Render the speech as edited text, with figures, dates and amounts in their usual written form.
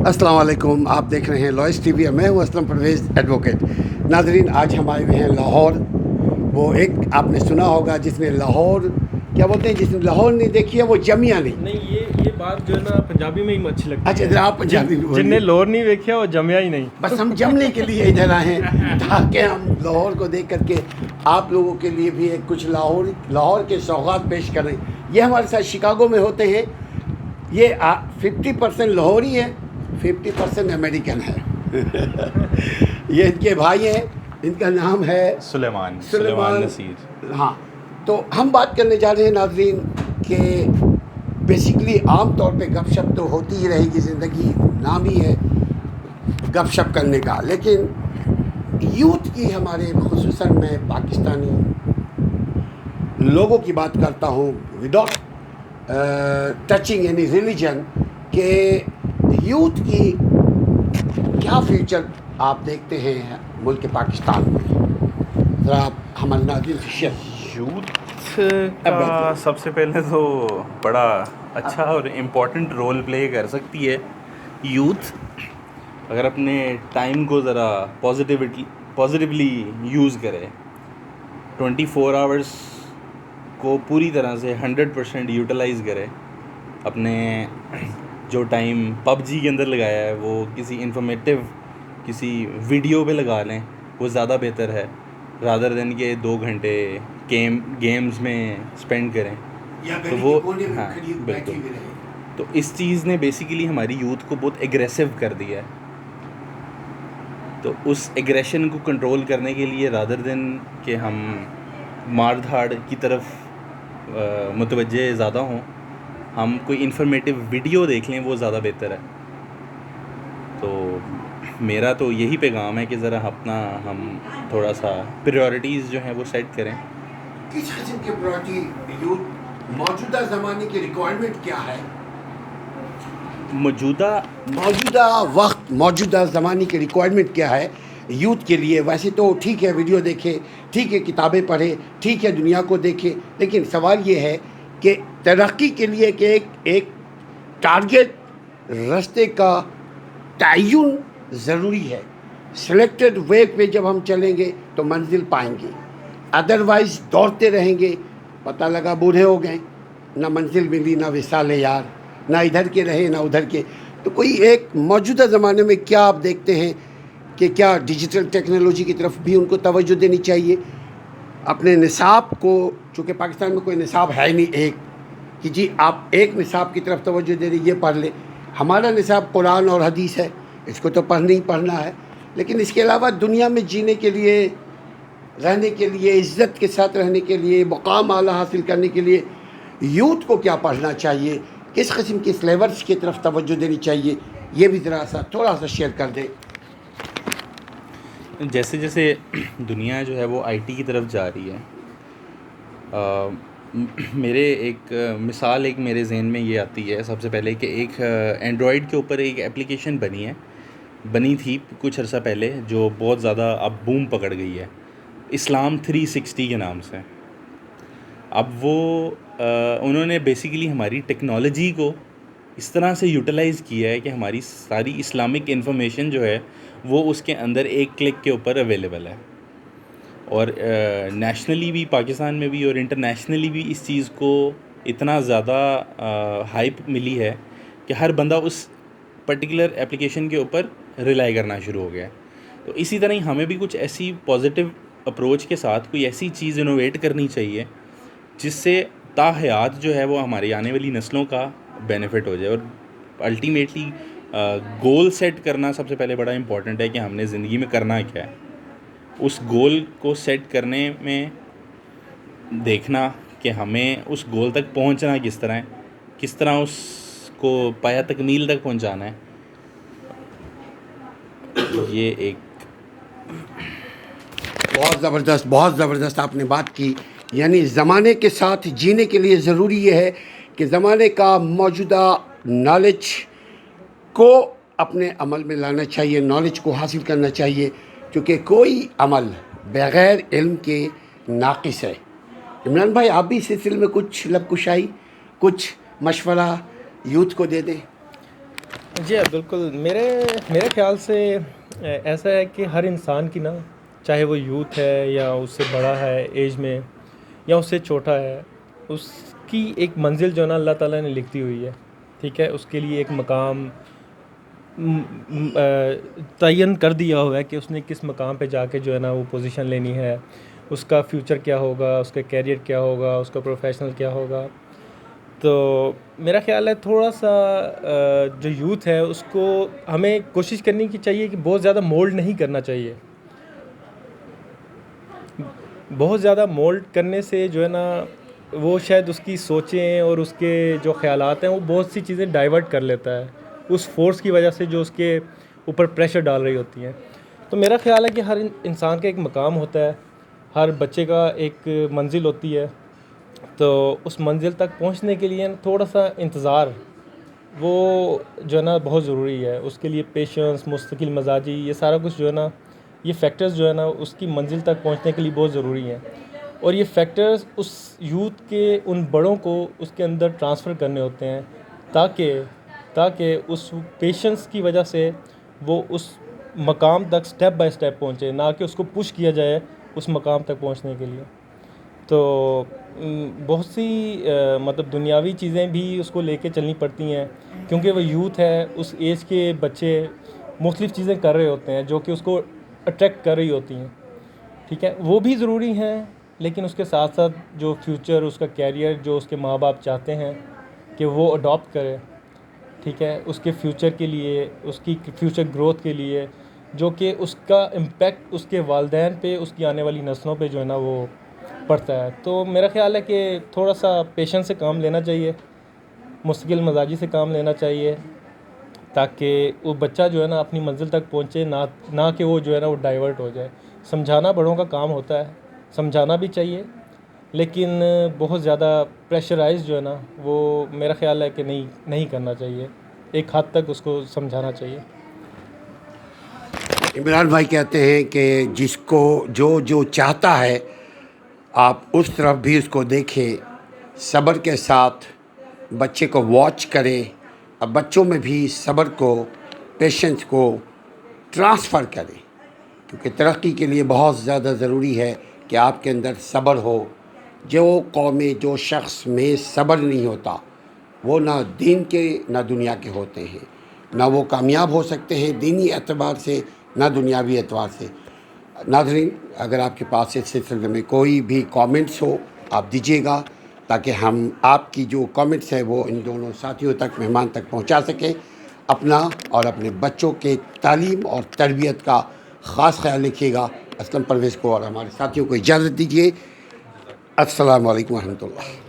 अस्सलाम वालेकुम, आप देख रहे हैं लॉयस टीवी। मैं हूं असलम परवेज़ एडवोकेट। नाजरीन, आज हम आए हुए हैं लाहौर। वो एक आपने सुना होगा जिसने लाहौर क्या बोलते हैं, जिसने लाहौर नहीं देखी है वो जमिया नहीं। नहीं, ये बात जो है ना पंजाबी में ही अच्छी लगती अच्छा, है। इधर आप पंजाबी में बोलिए। जिनने लाहौर नहीं देखा वो जमिया ही नहीं। बस हम जमने के लिए इधर आए हैं ताकि हम लाहौर को देख करके आप लोगों के लिए भी एक कुछ लाहौर के सौगात पेश करें। ये हमारे साथ शिकागो में होते हैं। ये 50% लाहौरी है, 50% अमेरिकन है। ये इनके भाई हैं, इनका नाम है सुलेमान नसीर। हाँ, तो हम बात करने जा रहे हैं नाजरीन कि बेसिकली आम तौर पे गपशप तो होती ही रहेगी, ज़िंदगी नाम ही है गपशप करने का, लेकिन यूथ की हमारे खुसूसन मैं पाकिस्तानी लोगों की बात करता हूँ विदाउट टचिंग एनी रिलीजन के यूथ की क्या फ्यूचर आप देखते हैं मुल्क पाकिस्तान में। ज़रा आप हमारे नाज़रीन से शेयर। यूथ का सबसे पहले तो बड़ा अच्छा और इम्पोर्टेंट रोल प्ले कर सकती है यूथ, अगर अपने टाइम को ज़रा पॉजिटिवली यूज़ करे, 24 आवर्स को पूरी तरह से 100% यूटिलाइज़ करे। अपने जो टाइम पबजी के अंदर लगाया है वो किसी इन्फॉर्मेटिव किसी वीडियो पे लगा लें, वो ज़्यादा बेहतर है रादर देन के 2 घंटे गेम्स में स्पेंड करें। तो वो हाँ बिल्कुल, तो इस चीज़ ने बेसिकली हमारी यूथ को बहुत एग्रेसिव कर दिया है। तो उस एग्रेशन को कंट्रोल करने के लिए रादर देन कि हम मार धाड़ की तरफ मुतवज्जे ज़्यादा हों, हम कोई इन्फॉर्मेटिव वीडियो देख लें, वो ज़्यादा बेहतर है। तो मेरा तो यही पैगाम है कि ज़रा हम थोड़ा सा प्रायोरिटीज़ जो हैं वो सेट करें। किस किस्म की प्रायोरिटी यूथ मौजूदा ज़माने की रिक्वायरमेंट क्या है? मौजूदा ज़माने की रिक्वायरमेंट क्या है यूथ के लिए? वैसे तो ठीक है वीडियो देखे, ठीक है किताबें पढ़े, ठीक है दुनिया को देखे, लेकिन सवाल ये है कि तरक्की के लिए कि एक टारगेट रास्ते का तयन ज़रूरी है। सिलेक्टेड वे पे जब हम चलेंगे तो मंजिल पाएंगे, अदरवाइज़ दौड़ते रहेंगे, पता लगा बूढ़े हो गए, ना मंजिल मिली ना विसाल यार, ना इधर के रहे ना उधर के। तो कोई एक मौजूदा ज़माने में क्या आप देखते हैं कि क्या डिजिटल टेक्नोलॉजी की तरफ भी उनको तवज्जो देनी चाहिए? अपने निसाब को, चूँकि पाकिस्तान में कोई निसाब है नहीं एक कि जी आप एक निसाब की तरफ तवज्जो दे रहे, ये पढ़ ले। हमारा निसाब कुरान और हदीस है, इसको तो पढ़ना ही पढ़ना है, लेकिन इसके अलावा दुनिया में जीने के लिए, रहने के लिए, इज़्ज़त के साथ रहने के लिए, मुकाम आला हासिल करने के लिए यूथ को क्या पढ़ना चाहिए, किस किस्म के सिलेबस की तरफ तवज्जो देनी चाहिए, ये भी ज़रा सा थोड़ा सा शेयर कर दें। जैसे जैसे दुनिया जो है वो आईटी की तरफ जा रही है, मेरे एक मिसाल एक मेरे जहन में ये आती है सबसे पहले कि एक एंड्रॉयड के ऊपर एक एप्लीकेशन बनी थी कुछ अर्सा पहले, जो बहुत ज़्यादा अब बूम पकड़ गई है, इस्लाम 360 के नाम से। अब वो उन्होंने बेसिकली हमारी टेक्नोलॉजी को इस तरह से यूटिलाइज़ किया है कि हमारी सारी इस्लामिक इन्फॉर्मेशन जो है वो उसके अंदर एक क्लिक के ऊपर अवेलेबल है। और नेशनली भी, पाकिस्तान में भी और इंटरनेशनली भी इस चीज़ को इतना ज़्यादा हाइप मिली है कि हर बंदा उस पर्टिकुलर एप्लीकेशन के ऊपर रिलाई करना शुरू हो गया है। तो इसी तरह ही हमें भी कुछ ऐसी पॉजिटिव अप्रोच के साथ कोई ऐसी चीज़ इनोवेट करनी चाहिए जिससे ताहयात जो है वो हमारी आने वाली नस्लों का बेनिफिट हो जाए। और अल्टीमेटली गोल सेट करना सबसे पहले बड़ा इम्पॉर्टेंट है कि हमने ज़िंदगी में करना क्या है। उस गोल को सेट करने में देखना कि हमें उस गोल तक पहुंचना किस तरह है, किस तरह उसको पाया तकमील तक पहुंचाना है, ये एक बहुत ज़बरदस्त आपने बात की। यानी ज़माने के साथ जीने के लिए ज़रूरी ये है कि ज़माने का मौजूदा नॉलेज को अपने अमल में लाना चाहिए, नॉलेज को हासिल करना चाहिए, क्योंकि कोई अमल बग़ैर इल्म के नाक़िस है। इमरान भाई, आप भी इस सिलसिले में कुछ लबकुशाई, कुछ मशवरा यूथ को दे दें। جی بالکل، میرے خیال سے ایسا ہے کہ ہر انسان کی نا، چاہے وہ یوتھ ہے یا اس سے بڑا ہے ایج میں یا اس سے چھوٹا ہے، اس کی ایک منزل جو ہے نا اللہ تعالیٰ نے لکھی ہوئی ہے. ٹھیک ہے، اس کے لیے ایک مقام تعین کر دیا ہوا ہے کہ اس نے کس مقام پہ جا کے جو ہے نا وہ پوزیشن لینی ہے، اس کا فیوچر کیا ہوگا، اس کا کیریئر کیا ہوگا، اس کا پروفیشنل کیا ہوگا. تو میرا خیال ہے تھوڑا سا جو یوتھ ہے اس کو ہمیں کوشش کرنی کی چاہیے کہ بہت زیادہ مولڈ نہیں کرنا چاہیے. بہت زیادہ مولڈ کرنے سے جو ہے نا وہ شاید اس کی سوچیں اور اس کے جو خیالات ہیں وہ بہت سی چیزیں ڈائیورٹ کر لیتا ہے اس فورس کی وجہ سے جو اس کے اوپر پریشر ڈال رہی ہوتی ہیں. تو میرا خیال ہے کہ ہر انسان کا ایک مقام ہوتا ہے، ہر بچے کا ایک منزل ہوتی ہے. تو اس منزل تک پہنچنے کے لیے تھوڑا سا انتظار وہ جو ہے نا بہت ضروری ہے. اس کے لیے پیشنس، مستقل مزاجی، یہ سارا کچھ جو ہے نا، یہ فیکٹرز جو ہے نا اس کی منزل تک پہنچنے کے لیے بہت ضروری ہیں. اور یہ فیکٹرز اس یوتھ کے ان بڑوں کو اس کے اندر ٹرانسفر کرنے ہوتے ہیں تاکہ اس پیشنس کی وجہ سے وہ اس مقام تک سٹیپ بائی سٹیپ پہنچے، نہ کہ اس کو پش کیا جائے اس مقام تک پہنچنے کے لیے. تو بہت سی مطلب دنیاوی چیزیں بھی اس کو لے کے چلنی پڑتی ہیں کیونکہ وہ یوتھ ہے. اس ایج کے بچے مختلف چیزیں کر رہے ہوتے ہیں جو کہ اس کو اٹریکٹ کر رہی ہوتی ہیں. ٹھیک ہے، وہ بھی ضروری ہیں، لیکن اس کے ساتھ ساتھ جو فیوچر، اس کا کیریئر جو اس کے ماں باپ چاہتے ہیں کہ وہ اڈاپٹ کرے، ٹھیک ہے، اس کے فیوچر کے لیے، اس کی فیوچر گروتھ کے لیے، جو کہ اس کا امپیکٹ اس کے والدین پہ، اس کی آنے والی نسلوں پہ جو ہے نا وہ پڑتا ہے. تو میرا خیال ہے کہ تھوڑا سا پیشنس سے کام لینا چاہیے، مستقل مزاجی سے کام لینا چاہیے، تاکہ وہ بچہ جو ہے نا اپنی منزل تک پہنچے، نہ کہ وہ جو ہے نا وہ ڈائیورٹ ہو جائے. سمجھانا بڑوں کا کام ہوتا ہے، سمجھانا بھی چاہیے، لیکن بہت زیادہ پریشرائز جو ہے نا وہ میرا خیال ہے کہ نہیں کرنا چاہیے. ایک حد تک اس کو سمجھانا چاہیے. عمران بھائی کہتے ہیں کہ جس کو جو چاہتا ہے آپ اس طرف بھی اس کو دیکھیں، صبر کے ساتھ بچے کو واچ کریں، اب بچوں میں بھی صبر کو، پیشنس کو ٹرانسفر کریں، کیونکہ ترقی کے لیے بہت زیادہ ضروری ہے کہ آپ کے اندر صبر ہو. جو قومیں، جو شخص میں صبر نہیں ہوتا وہ نہ دین کے نہ دنیا کے ہوتے ہیں، نہ وہ کامیاب ہو سکتے ہیں دینی اعتبار سے نہ دنیاوی اعتبار سے. ناظرین، اگر آپ کے پاس اس سلسلے میں کوئی بھی کامنٹس ہو آپ دیجیے گا تاکہ ہم آپ کی جو کامنٹس ہے وہ ان دونوں ساتھیوں تک، مہمان تک پہنچا سکیں. اپنا اور اپنے بچوں کے تعلیم اور تربیت کا خاص خیال رکھیے گا. اسلم پرویز کو اور ہمارے ساتھیوں کو اجازت دیجیے. السلام علیکم ورحمۃ اللہ.